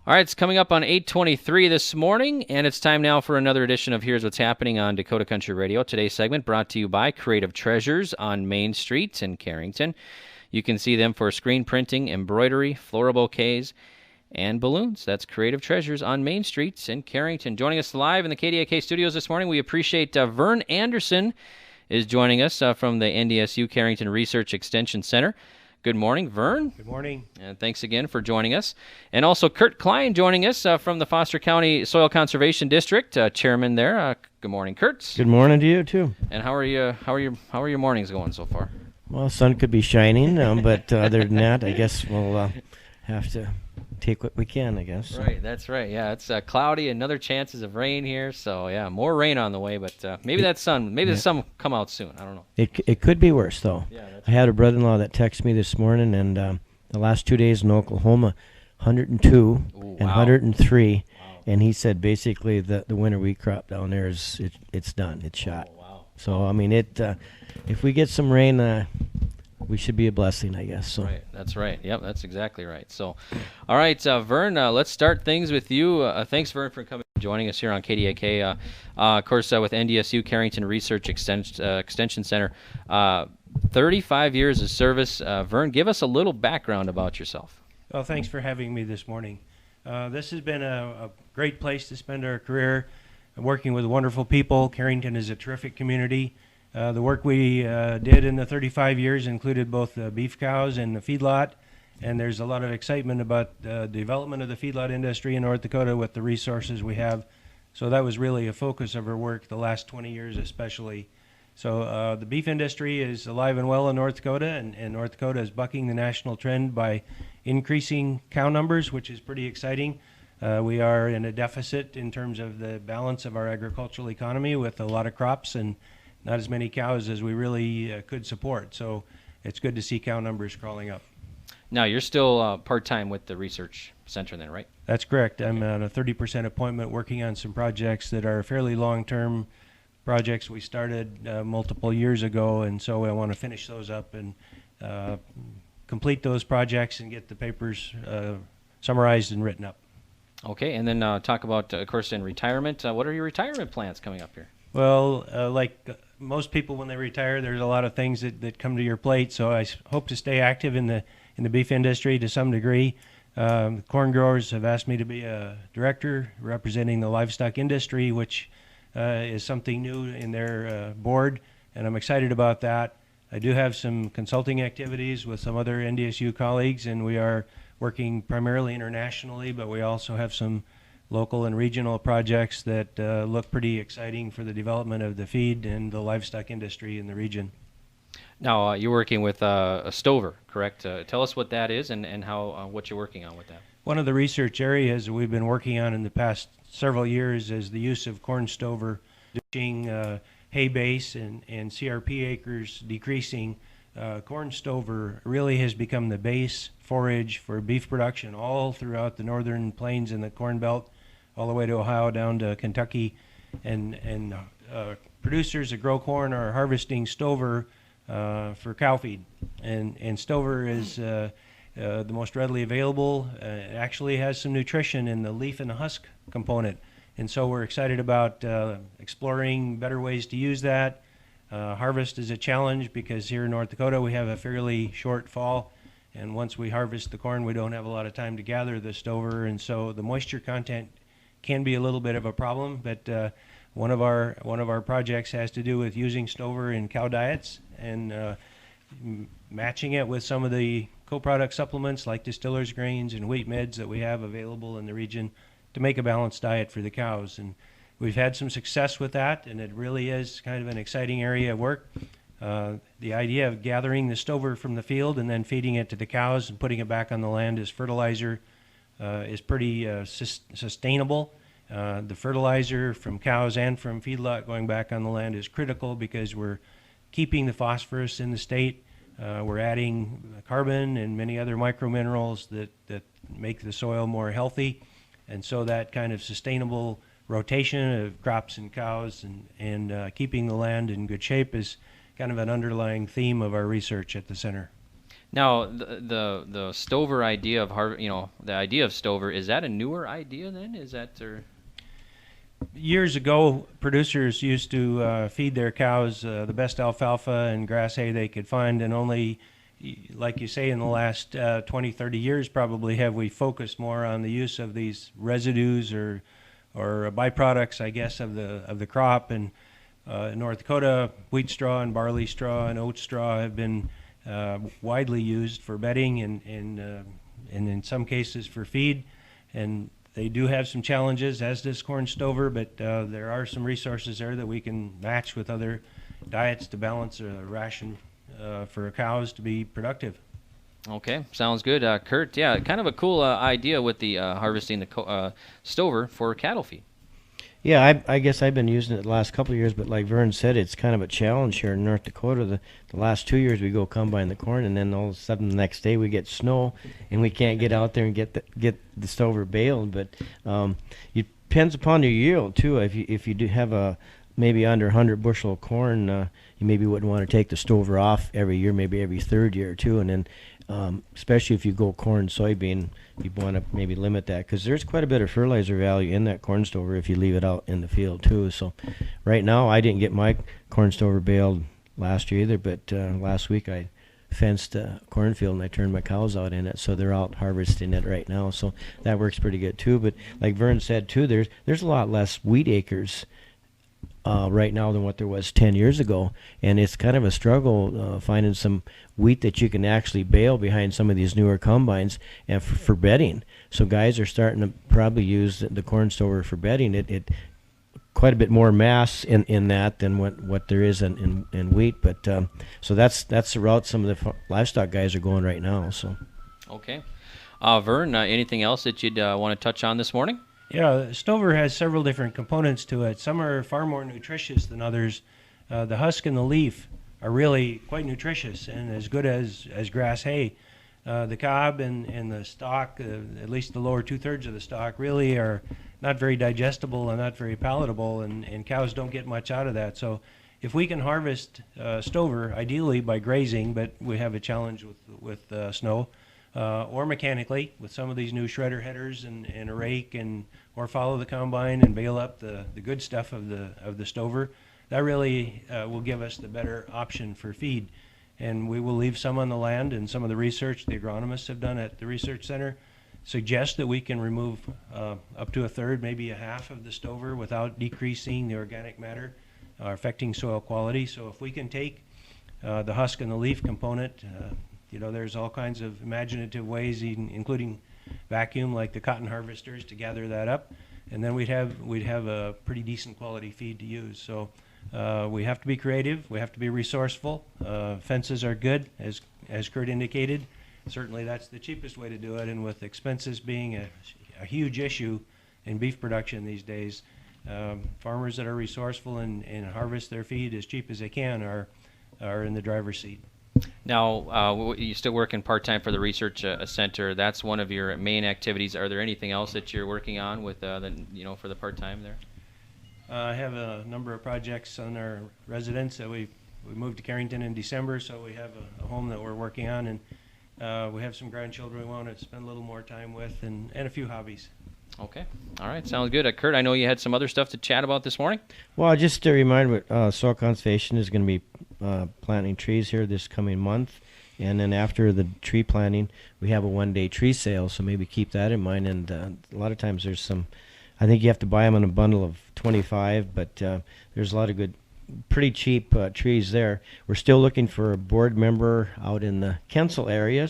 All right, it's coming up on 8:23 this morning, and it's time now for another edition of Here's What's Happening on Dakota Country Radio. Today's segment brought to you by Creative Treasures on Main Street in Carrington. You can see them for screen printing, embroidery, floral bouquets, and balloons. That's Creative Treasures on Main Street in Carrington. Joining us live in the KDAK studios this morning, we appreciate Vern Anderson is joining us from the NDSU Carrington Research Extension Center. Good morning, Vern. Good morning. And thanks again for joining us. And also Kurt Klein joining us from the Foster County Soil Conservation District, chairman there. Good morning, Kurt. Good morning to you too. And how are your mornings going so far? Well, the sun could be shining, but other than that, I guess we'll have to take what we can, I guess. Right, that's right. Yeah, it's cloudy, another chances of rain here. So, yeah, more rain on the way, but maybe the sun will come out soon. I don't know. It could be worse, though. Yeah, I had a brother-in-law that texted me this morning, and the last 2 days in Oklahoma, 102 and 103. Wow. And he said basically the winter wheat crop down there it's done. It's shot. Oh, wow. So, I mean, if we get some rain, we should be a blessing, I guess. So. Right, that's right. Yep, that's exactly right. So, all right, Vern, let's start things with you. Thanks, Vern, for coming and joining us here on KDAK. Of course, with NDSU Carrington Research Extension Center. 35 years of service. Vern, give us a little background about yourself. Well, thanks for having me this morning. This has been a great place to spend our career, working with wonderful people. Carrington is a terrific community. The work we did in the 35 years included both the beef cows and the feedlot, and there's a lot of excitement about the development of the feedlot industry in North Dakota with the resources we have. So that was really a focus of our work the last 20 years especially. So the beef industry is alive and well in North Dakota, and North Dakota is bucking the national trend by increasing cow numbers, which is pretty exciting. We are in a deficit in terms of the balance of our agricultural economy with a lot of crops and not as many cows as we really could support. So it's good to see cow numbers crawling up. Now, you're still part-time with the research center then, right? That's correct. I'm on a 30% appointment working on some projects that are fairly long-term projects we started multiple years ago, and so I want to finish those up and complete those projects and get the papers summarized and written up. Okay, and then talk about, of course, in retirement. What are your retirement plans coming up here? Well, like most people when they retire, there's a lot of things that come to your plate, so I hope to stay active in the beef industry to some degree. Corn growers have asked me to be a director representing the livestock industry, which is something new in their board, and I'm excited about that. I do have some consulting activities with some other NDSU colleagues, and we are working primarily internationally, but we also have some local and regional projects that look pretty exciting for the development of the feed and the livestock industry in the region. Now, you're working with a stover, correct? Tell us what that is and how what you're working on with that. One of the research areas we've been working on in the past several years is the use of corn stover, reducing hay base and CRP acres decreasing. Corn stover really has become the base forage for beef production all throughout the northern plains and the Corn Belt, all the way to Ohio down to Kentucky, and producers that grow corn are harvesting stover for cow feed, and stover is the most readily available. It actually has some nutrition in the leaf and the husk component, and so we're excited about exploring better ways to use that. Harvest is a challenge because here in North Dakota we have a fairly short fall, and once we harvest the corn we don't have a lot of time to gather the stover, and so the moisture content can be a little bit of a problem, but one of our projects has to do with using stover in cow diets and matching it with some of the co-product supplements like distillers grains and wheat meds that we have available in the region to make a balanced diet for the cows. And we've had some success with that, and it really is kind of an exciting area of work. The idea of gathering the stover from the field and then feeding it to the cows and putting it back on the land as fertilizer is pretty sustainable. The fertilizer from cows and from feedlot going back on the land is critical because we're keeping the phosphorus in the state. We're adding carbon and many other microminerals that make the soil more healthy. And so that kind of sustainable rotation of crops and cows and keeping the land in good shape is kind of an underlying theme of our research at the center. Now, the stover idea of the idea of stover, is that a newer idea then? Is that or? Years ago, producers used to feed their cows the best alfalfa and grass hay they could find, and only, like you say, in the last 20, 30 years probably have we focused more on the use of these residues or byproducts, I guess, of the crop. And in North Dakota, wheat straw and barley straw and oat straw have been widely used for bedding and in some cases for feed. And they do have some challenges, as does corn stover, but there are some resources there that we can match with other diets to balance a ration for cows to be productive. Okay, sounds good. Kurt, yeah, kind of a cool idea with the harvesting the stover for cattle feed. Yeah, I guess I've been using it the last couple of years, but like Vern said, it's kind of a challenge here in North Dakota. The last 2 years we go combine the corn, and then all of a sudden the next day we get snow, and we can't get out there and get the stover baled. But it depends upon your yield too. If you do have a maybe under 100 bushel of corn, you maybe wouldn't want to take the stover off every year, maybe every third year too, and then especially if you go corn soybean, you want to maybe limit that because there's quite a bit of fertilizer value in that corn stover if you leave it out in the field too. So right now I didn't get my corn stover baled last year either, but last week I fenced a cornfield and I turned my cows out in it, so they're out harvesting it right now. So that works pretty good too. But like Vern said too, there's a lot less wheat acres right now than what there was 10 years ago, and it's kind of a struggle finding some wheat that you can actually bale behind some of these newer combines and for bedding. So guys are starting to probably use the corn stover for bedding. It quite a bit more mass in that than what there is in wheat, but so that's the route some of the livestock guys are going right now. So okay, Vern, anything else that you'd want to touch on this morning? Yeah, stover has several different components to it. Some are far more nutritious than others. The husk and the leaf are really quite nutritious and as good as grass hay. The cob and the stalk, at least the lower 2/3 of the stalk, really are not very digestible and not very palatable, and cows don't get much out of that. So if we can harvest stover, ideally by grazing, but we have a challenge with snow, or mechanically with some of these new shredder headers and a rake, or follow the combine and bale up the good stuff of the stover, that really will give us the better option for feed. And we will leave some on the land, and some of the research the agronomists have done at the research center suggests that we can remove up to a third, maybe a half of the stover without decreasing the organic matter or affecting soil quality. So if we can take the husk and the leaf component, there's all kinds of imaginative ways, including vacuum like the cotton harvesters, to gather that up, and then we'd have a pretty decent quality feed to use. So we have to be creative, we have to be resourceful. Fences are good, as Kurt indicated. Certainly that's the cheapest way to do it, and with expenses being a huge issue in beef production these days, farmers that are resourceful and harvest their feed as cheap as they can are in the driver's seat. Now, you still working part-time for the research center. That's one of your main activities. Are there anything else that you're working on with for the part-time there? I have a number of projects on our residence. We moved to Carrington in December, so we have a home that we're working on, and we have some grandchildren we want to spend a little more time with, and a few hobbies. Okay. All right. Sounds good. Kurt, I know you had some other stuff to chat about this morning. Well, just to remind, Soil Conservation is going to be planting trees here this coming month. And then after the tree planting, we have a one-day tree sale, so maybe keep that in mind. And a lot of times there's I think you have to buy them in a bundle of 25, but there's a lot of good, pretty cheap trees there. We're still looking for a board member out in the Kensel area,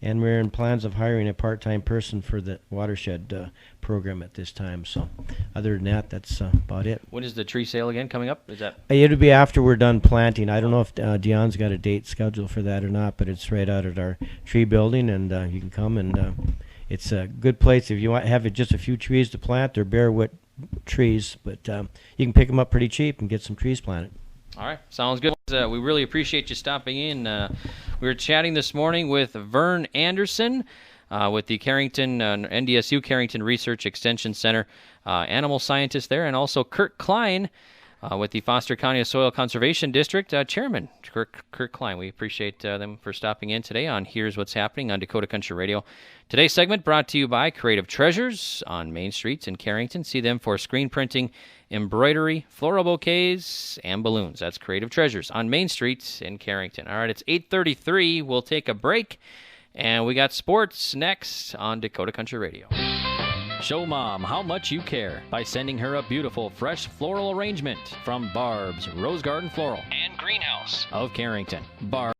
and we're in plans of hiring a part-time person for the watershed program at this time. So other than that, that's about it. When is the tree sale again coming up? Is that? It'll be after we're done planting. I don't know if Dion's got a date scheduled for that or not, but it's right out at our tree building, and you can come, and it's a good place if you want to have just a few trees to plant. They're barewood trees, but you can pick them up pretty cheap and get some trees planted. All right, sounds good. We really appreciate you stopping in. We were chatting this morning with Vern Anderson with the Carrington NDSU Carrington Research Extension Center, animal scientist there, and also Kurt Klein, with the Foster County Soil Conservation District Chairman Kirk Klein. We appreciate them for stopping in today on Here's What's Happening on Dakota Country Radio. Today's segment brought to you by Creative Treasures on Main Streets in Carrington. See them for screen printing, embroidery, floral bouquets, and balloons. That's Creative Treasures on Main Streets in Carrington. All right, it's 8:33. We'll take a break, and we got sports next on Dakota Country Radio. Show Mom how much you care by sending her a beautiful, fresh floral arrangement from Barb's Rose Garden Floral and Greenhouse of Carrington. Barb